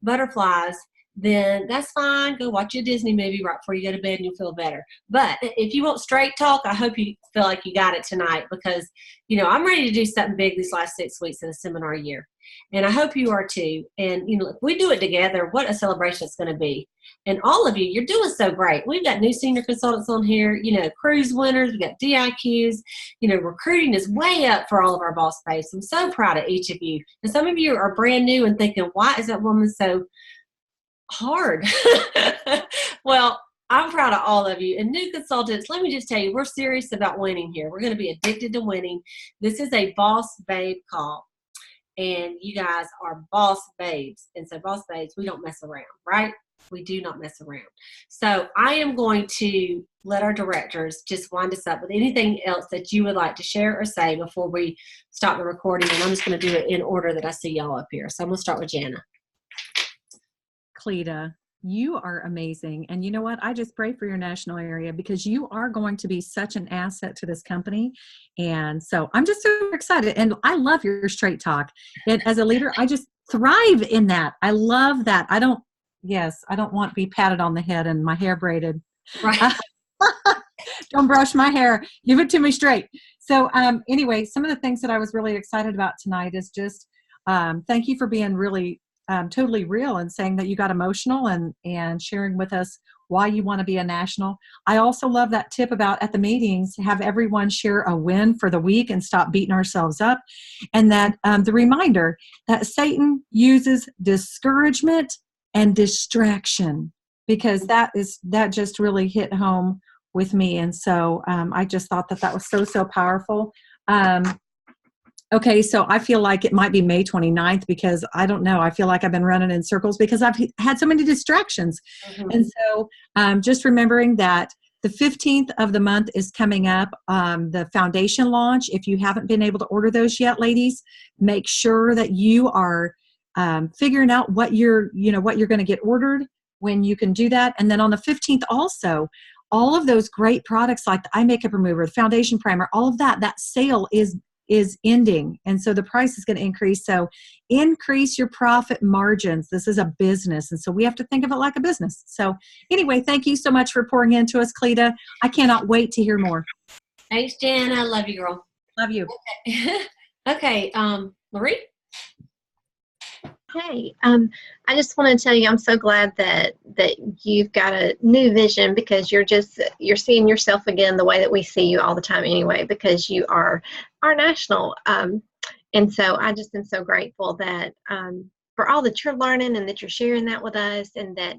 butterflies, then that's fine. Go watch a Disney movie right before you go to bed and you'll feel better. But if you want straight talk, I hope you feel like you got it tonight because, I'm ready to do something big these last 6 weeks in a seminar year. And I hope you are too. And, if we do it together, what a celebration it's going to be. And all of you, you're doing so great. We've got new senior consultants on here, cruise winners, we've got DIQs, recruiting is way up for all of our boss babes. I'm so proud of each of you. And some of you are brand new and thinking, why is that woman so hard? Well, I'm proud of all of you. And new consultants, let me just tell you, we're serious about winning here. We're going to be addicted to winning. This is a boss babe call. And you guys are boss babes. And so boss babes, we don't mess around, right? We do not mess around. So I am going to let our directors just wind us up with anything else that you would like to share or say before we stop the recording. And I'm just going to do it in order that I see y'all up here. So I'm going to start with Jana. Cleta, you are amazing. And you know what? I just pray for your national area because you are going to be such an asset to this company. And so I'm just super excited. And I love your straight talk. And as a leader, I just thrive in that. I love that. I don't want to be patted on the head and my hair braided. Right. Don't brush my hair. Give it to me straight. So anyway, some of the things that I was really excited about tonight is just thank you for being really totally real and saying that you got emotional and sharing with us why you want to be a national. I also love that tip about at the meetings, have everyone share a win for the week and stop beating ourselves up. And that the reminder that Satan uses discouragement and distraction, because that just really hit home with me. And so I just thought that was so powerful. Okay, so I feel like it might be May 29th because I don't know. I feel like I've been running in circles because I've had so many distractions. Mm-hmm. And so just remembering that the 15th of the month is coming up, the foundation launch. If you haven't been able to order those yet, ladies, make sure that you are figuring out what you're going to get ordered when you can do that. And then on the 15th also, all of those great products like the eye makeup remover, the foundation primer, all of that sale is ending. And so the price is going to increase. So increase your profit margins. This is a business. And so we have to think of it like a business. So anyway, thank you so much for pouring into us, Cleta. I cannot wait to hear more. Thanks, Jan. I love you, girl. Love you. Okay. Marie? Hey, I just want to tell you I'm so glad that you've got a new vision because you're seeing yourself again the way that we see you all the time anyway, because you are our national. And so I just am so grateful that for all that you're learning and that you're sharing that with us, and that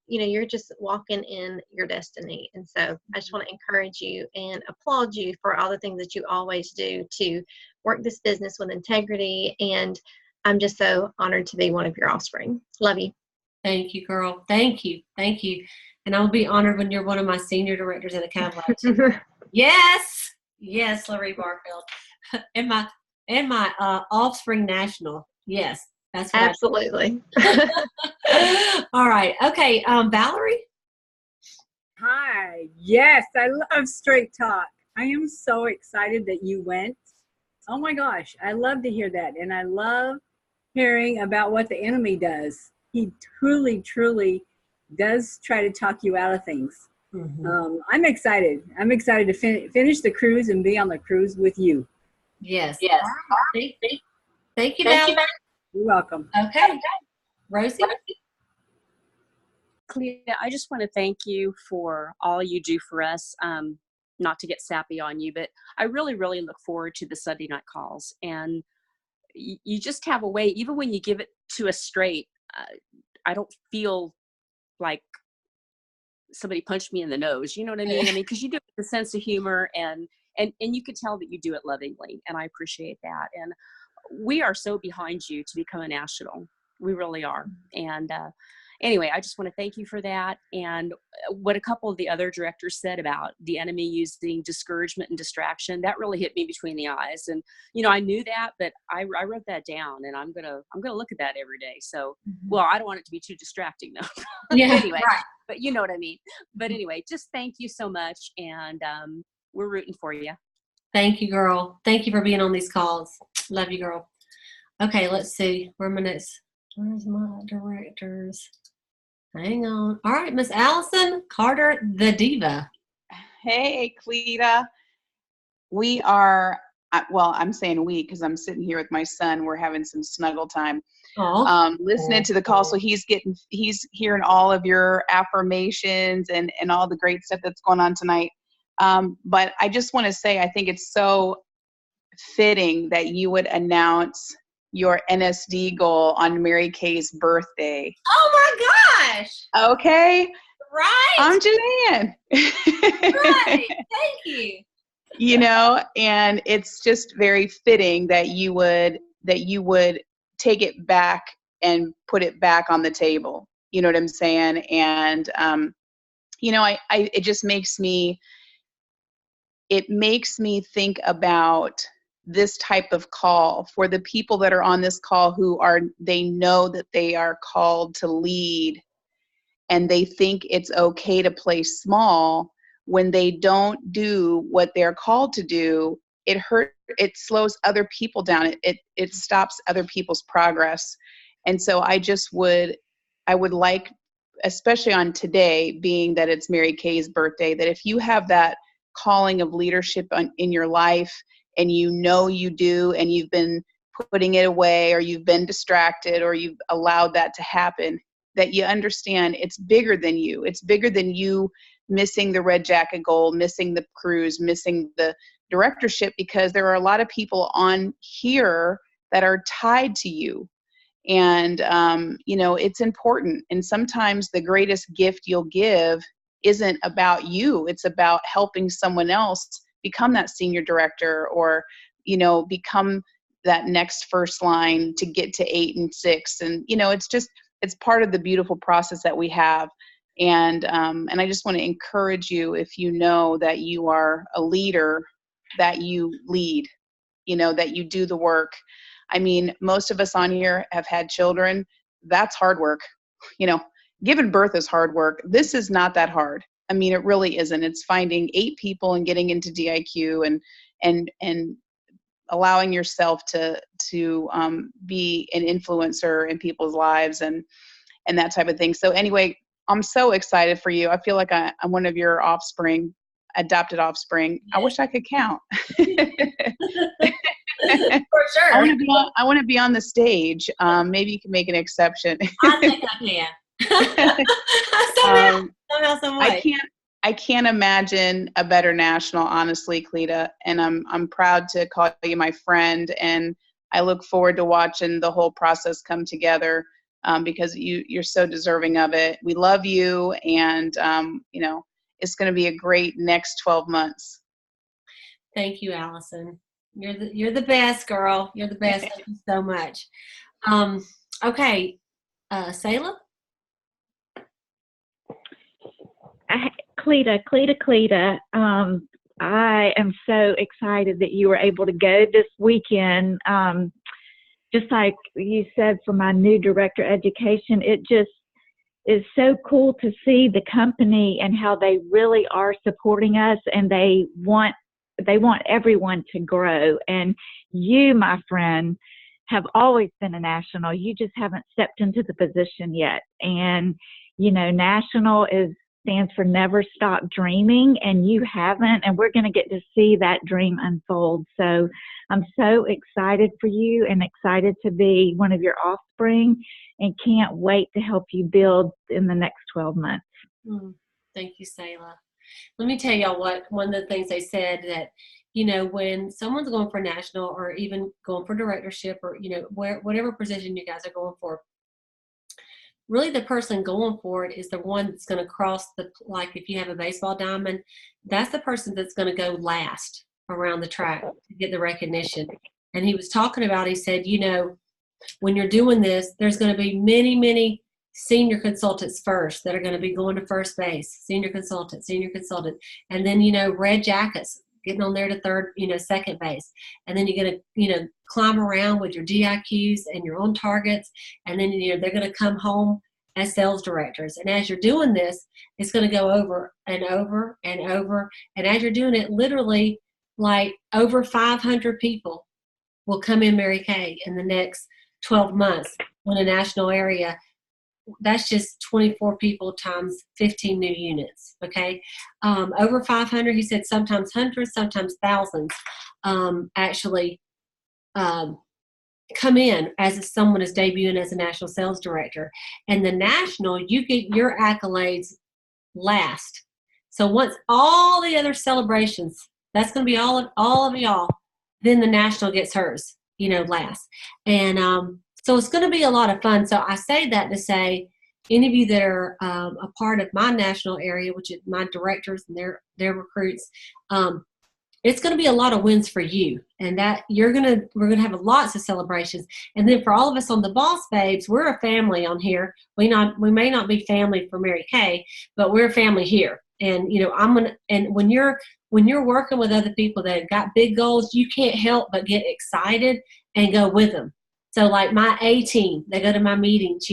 you're just walking in your destiny. And so I just want to encourage you and applaud you for all the things that you always do to work this business with integrity. And I'm just so honored to be one of your offspring. Love you. Thank you, girl. Thank you. Thank you. And I'll be honored when you're one of my senior directors at a Cadillac. Yes. Yes, Larry Barfield. And my offspring national. Yes. That's what absolutely. All right. Okay. Valerie? Hi. Yes, I love straight talk. I am so excited that you went. Oh my gosh. I love to hear that. And I love hearing about what the enemy does. He truly does try to talk you out of things. Mm-hmm. I'm excited. I'm excited to finish the cruise and be on the cruise with you. Yes. Yes. Thank you, Valerie. You're welcome. Okay. Rosie? Cleta, I just want to thank you for all you do for us. Not to get sappy on you, but I really look forward to the Sunday night calls. And you just have a way, even when you give it to us straight, I don't feel like somebody punched me in the nose. You know what I mean? Because you do it with a sense of humor, and you could tell that you do it lovingly, and I appreciate that. And we are so behind you to become a national. We really are. And anyway, I just want to thank you for that. And what a couple of the other directors said about the enemy using discouragement and distraction, that really hit me between the eyes. And, I knew that, but I wrote that down, and I'm going to look at that every day. So, well, I don't want it to be too distracting though. Yeah, anyway, right. But you know what I mean? But anyway, just thank you so much. And we're rooting for you. Thank you, girl. Thank you for being on these calls. Love you, girl. Okay, let's see. Where's my directors? Hang on. All right, Miss Allison Carter, the diva. Hey, Cleta. We are, well, I'm saying we because I'm sitting here with my son. We're having some snuggle time. Oh, Listening to the call. So he's hearing all of your affirmations and all the great stuff that's going on tonight. But I just want to say, I think it's so fitting that you would announce your NSD goal on Mary Kay's birthday. oh my gosh! Okay. Right. I'm just saying. Right. Thank you. You know, and it's just very fitting that you would take it back and put it back on the table. You know what I'm saying? And you know, it just makes me think about this type of call for the people that are on this call they know that they are called to lead, and they think it's okay to play small. When they don't do what they're called to do, it slows other people down. It stops other people's progress. And so I would like, especially on today, being that it's Mary Kay's birthday, that if you have that calling of leadership in your life, and you know you do, and you've been putting it away, or you've been distracted, or you've allowed that to happen, that you understand it's bigger than you. It's bigger than you missing the red jacket goal, missing the cruise, missing the directorship, because there are a lot of people on here that are tied to you. And, you know, it's important. And sometimes the greatest gift you'll give isn't about you. It's about helping someone else become that senior director, or, you know, become that next first line to get to 8 and 6. And, you know, it's part of the beautiful process that we have. And I just want to encourage you, if you know that you are a leader, that you lead, you know, that you do the work. I mean, most of us on here have had children. That's hard work. You know, giving birth is hard work. This is not that hard. I mean, it really isn't. It's finding 8 people and getting into DIQ and allowing yourself to be an influencer in people's lives and that type of thing. So anyway, I'm so excited for you. I feel like I'm one of your adopted offspring. I wish I could count. For sure. I want to be on the stage. Maybe you can make an exception. I think I can. Somehow, some way. I can't imagine a better national, honestly, Cleta. And I'm proud to call you my friend, and I look forward to watching the whole process come together, because you're so deserving of it. We love you, and you know, it's going to be a great next 12 months. Thank you, Allison. You're the best, girl. You're the best. Thank you so much. Okay, Sayla? Cleta, I am so excited that you were able to go this weekend. Just like you said, for my new director of education, it just is so cool to see the company and how they really are supporting us, and they want everyone to grow. And you, my friend, have always been a national. You just haven't stepped into the position yet. And, you know, national stands for never stop dreaming, and you haven't, and we're going to get to see that dream unfold. So I'm so excited for you and excited to be one of your offspring, and can't wait to help you build in the next 12 months. Thank you, Sayla. Let me tell y'all one of the things they said, that, you know, when someone's going for national, or even going for directorship, or, you know, whatever position you guys are going for, really the person going for it is the one that's going to cross like if you have a baseball diamond, that's the person that's going to go last around the track to get the recognition. And he was talking about, he said, you know, when you're doing this, there's going to be many, many senior consultants first that are going to be going to first base, senior consultant. And then, you know, red jackets getting on there to third, you know, second base. And then you're going to, you know, climb around with your DIQs and your own targets. And then, you know, they're going to come home as sales directors. And as you're doing this, it's going to go over and over and over. And as you're doing it, literally like over 500 people will come in Mary Kay in the next 12 months in a national area that's just 24 people times 15 new units. Okay. Over 500, he said sometimes hundreds, sometimes thousands, actually, come in as someone is debuting as a national sales director. And the national, you get your accolades last. So once all the other celebrations, that's going to be all of y'all, then the national gets hers, last. And so it's going to be a lot of fun. So I say that to say, any of you that are a part of my national area, which is my directors and their recruits, it's going to be a lot of wins for you, and that we're going to have lots of celebrations. And then for all of us on the Boss Babes, we're a family on here. We may not be family for Mary Kay, but we're a family here. And when you're working with other people that have got big goals, you can't help but get excited and go with them. So like my A team, they go to my meetings,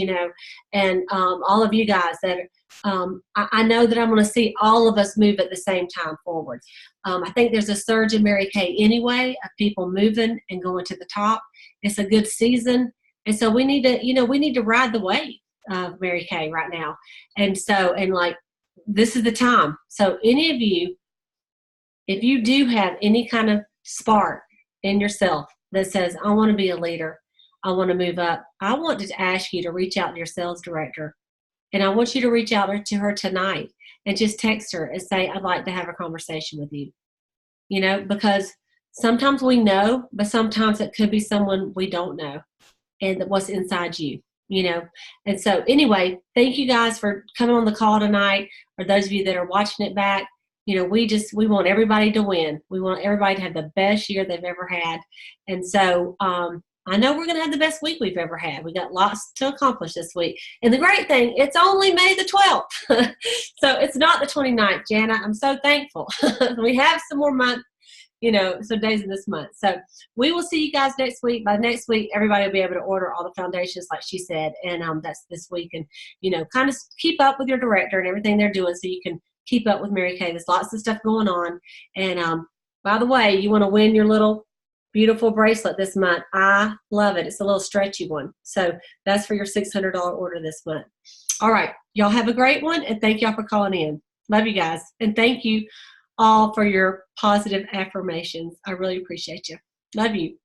and all of you guys that I know that I'm going to see all of us move at the same time forward. I think there's a surge in Mary Kay anyway of people moving and going to the top. It's a good season. And so we need to ride the wave of Mary Kay right now. And so, this is the time. So any of you, if you do have any kind of spark in yourself that says, I want to be a leader, I want to move up, I want to ask you to reach out to your sales director. And I want you to reach out to her tonight and just text her and say, I'd like to have a conversation with you. Because sometimes we know, but sometimes it could be someone we don't know and what's inside you, And so anyway, thank you guys for coming on the call tonight. For those of you that are watching it back, we want everybody to win. We want everybody to have the best year they've ever had. And so, I know we're going to have the best week we've ever had. We got lots to accomplish this week. And the great thing, it's only May the 12th. So it's not the 29th, Jana. I'm so thankful. We have some more months, some days in this month. So we will see you guys next week. By next week, everybody will be able to order all the foundations like she said. And that's this week. And, kind of keep up with your director and everything they're doing so you can keep up with Mary Kay. There's lots of stuff going on. And by the way, you want to win your little beautiful bracelet this month. I love it. It's a little stretchy one. So that's for your $600 order this month. All right. Y'all have a great one. And thank y'all for calling in. Love you guys. And thank you all for your positive affirmations. I really appreciate you. Love you.